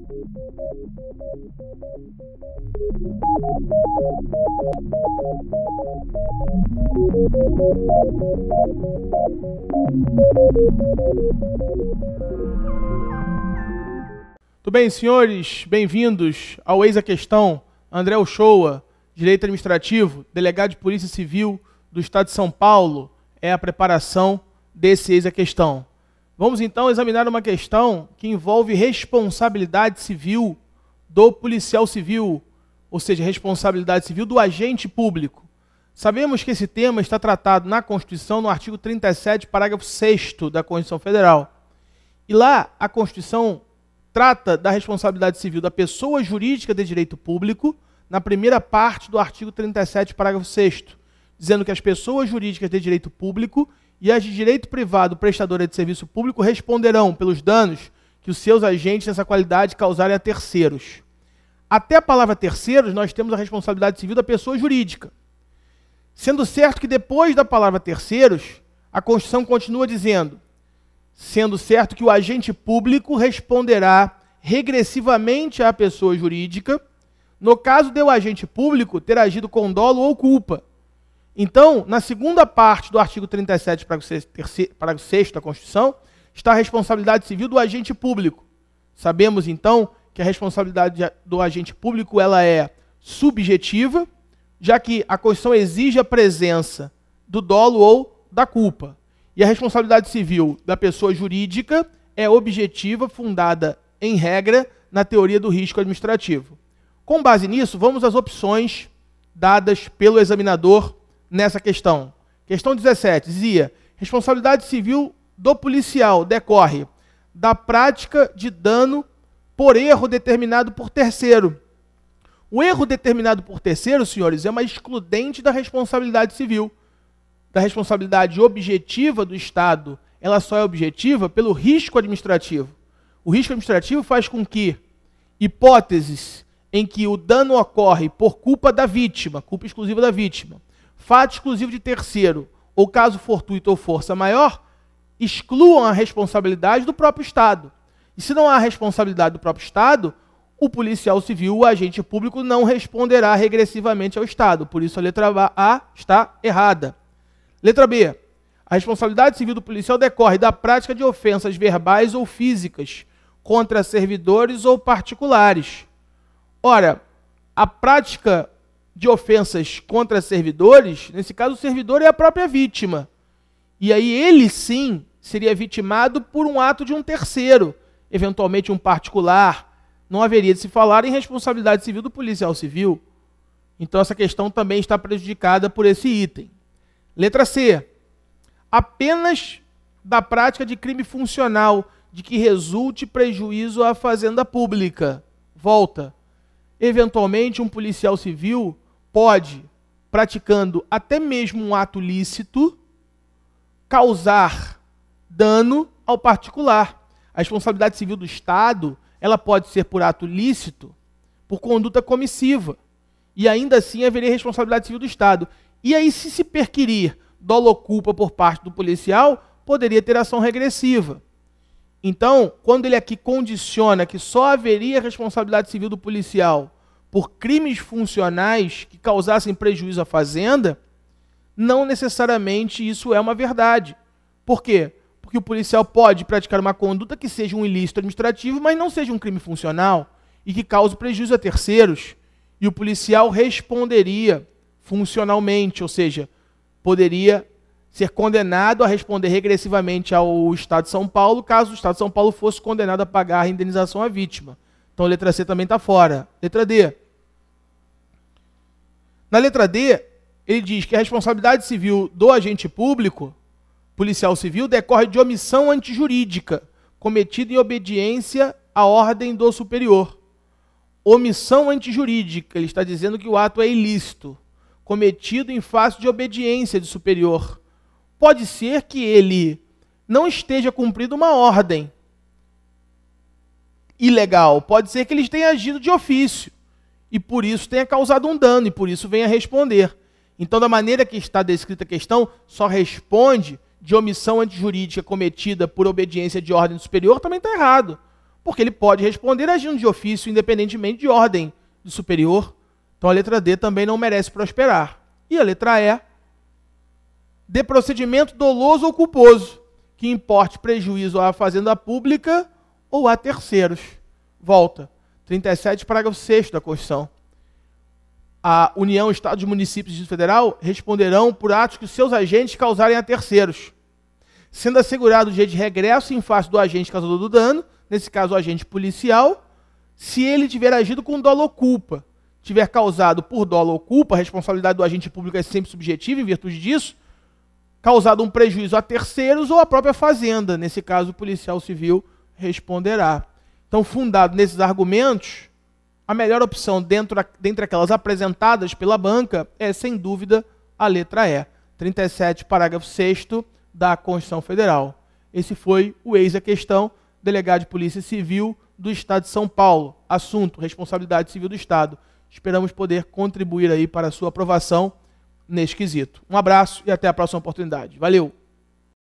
Tudo bem, senhores? Bem-vindos ao Eis a Questão. André Uchoa, Direito Administrativo, delegado de Polícia Civil do Estado de São Paulo, é a preparação desse Eis a Questão. Vamos então examinar uma questão que envolve responsabilidade civil do policial civil, ou seja, responsabilidade civil do agente público. Sabemos que esse tema está tratado na Constituição, no artigo 37, parágrafo 6º da Constituição Federal. E lá a Constituição trata da responsabilidade civil da pessoa jurídica de direito público, na primeira parte do artigo 37, parágrafo 6º, dizendo que as pessoas jurídicas de direito público e as de direito privado prestadora de serviço público responderão pelos danos que os seus agentes nessa qualidade causarem a terceiros. Até a palavra terceiros, nós temos a responsabilidade civil da pessoa jurídica. Sendo certo que depois da palavra terceiros, a Constituição continua dizendo, sendo certo que o agente público responderá regressivamente à pessoa jurídica, no caso de o agente público ter agido com dolo ou culpa. Então, na segunda parte do artigo 37, parágrafo 6º da Constituição, está a responsabilidade civil do agente público. Sabemos, então, que a responsabilidade do agente público ela é subjetiva, já que a Constituição exige a presença do dolo ou da culpa. E a responsabilidade civil da pessoa jurídica é objetiva, fundada, em regra, na teoria do risco administrativo. Com base nisso, vamos às opções dadas pelo examinador nessa questão. Questão 17 dizia, responsabilidade civil do policial decorre da prática de dano por erro determinado por terceiro. O erro determinado por terceiro, senhores, é uma excludente da responsabilidade civil. Da responsabilidade objetiva do Estado, ela só é objetiva pelo risco administrativo. O risco administrativo faz com que hipóteses em que o dano ocorre por culpa da vítima, culpa exclusiva da vítima, fato exclusivo de terceiro, ou caso fortuito ou força maior, excluam a responsabilidade do próprio Estado. E se não há responsabilidade do próprio Estado, o policial civil, o agente público, não responderá regressivamente ao Estado. Por isso a letra A está errada. Letra B. A responsabilidade civil do policial decorre da prática de ofensas verbais ou físicas contra servidores ou particulares. Ora, a prática de ofensas contra servidores, nesse caso o servidor é a própria vítima. E aí ele sim seria vitimado por um ato de um terceiro, eventualmente um particular. Não haveria de se falar em responsabilidade civil do policial civil. Então essa questão também está prejudicada por esse item. Letra C. Apenas da prática de crime funcional de que resulte prejuízo à fazenda pública. Volta. Eventualmente um policial civil pode, praticando até mesmo um ato lícito, causar dano ao particular. A responsabilidade civil do Estado, ela pode ser por ato lícito, por conduta comissiva. E ainda assim haveria responsabilidade civil do Estado. E aí, se se perquirir dolo ou culpa por parte do policial, poderia ter ação regressiva. Então, quando ele aqui condiciona que só haveria responsabilidade civil do policial por crimes funcionais que causassem prejuízo à fazenda, não necessariamente isso é uma verdade. Por quê? Porque o policial pode praticar uma conduta que seja um ilícito administrativo, mas não seja um crime funcional e que cause prejuízo a terceiros. E o policial responderia funcionalmente, ou seja, poderia ser condenado a responder regressivamente ao Estado de São Paulo, caso o Estado de São Paulo fosse condenado a pagar a indenização à vítima. Então a letra C também está fora. Letra D. Na letra D, ele diz que a responsabilidade civil do agente público, policial civil, decorre de omissão antijurídica, cometida em obediência à ordem do superior. Omissão antijurídica, ele está dizendo que o ato é ilícito, cometido em face de obediência de superior. Pode ser que ele não esteja cumprindo uma ordem ilegal, pode ser que ele tenha agido de ofício, e por isso tenha causado um dano, e por isso venha responder. Então, da maneira que está descrita a questão, só responde de omissão antijurídica cometida por obediência de ordem superior, também está errado. porque ele pode responder agindo de ofício, independentemente de ordem do superior. Então a letra D também não merece prosperar. E a letra E, de procedimento doloso ou culposo, que importe prejuízo à fazenda pública ou a terceiros. Volta. 37, parágrafo 6º da Constituição. A União, Estados, Municípios e Distrito Federal responderão por atos que os seus agentes causarem a terceiros, sendo assegurado o direito de regresso em face do agente causador do dano, nesse caso o agente policial, se ele tiver agido com dolo ou culpa. Tiver causado por dolo ou culpa, a responsabilidade do agente público é sempre subjetiva, em virtude disso, causado um prejuízo a terceiros ou à própria fazenda, nesse caso o policial civil responderá. Então, fundado nesses argumentos, a melhor opção dentre aquelas apresentadas pela banca é, sem dúvida, a letra E. 37, parágrafo 6º da Constituição Federal. Esse foi o Eis a Questão, delegado de Polícia Civil do Estado de São Paulo. Assunto, responsabilidade civil do Estado. Esperamos poder contribuir aí para a sua aprovação neste quesito. Um abraço e até a próxima oportunidade. Valeu!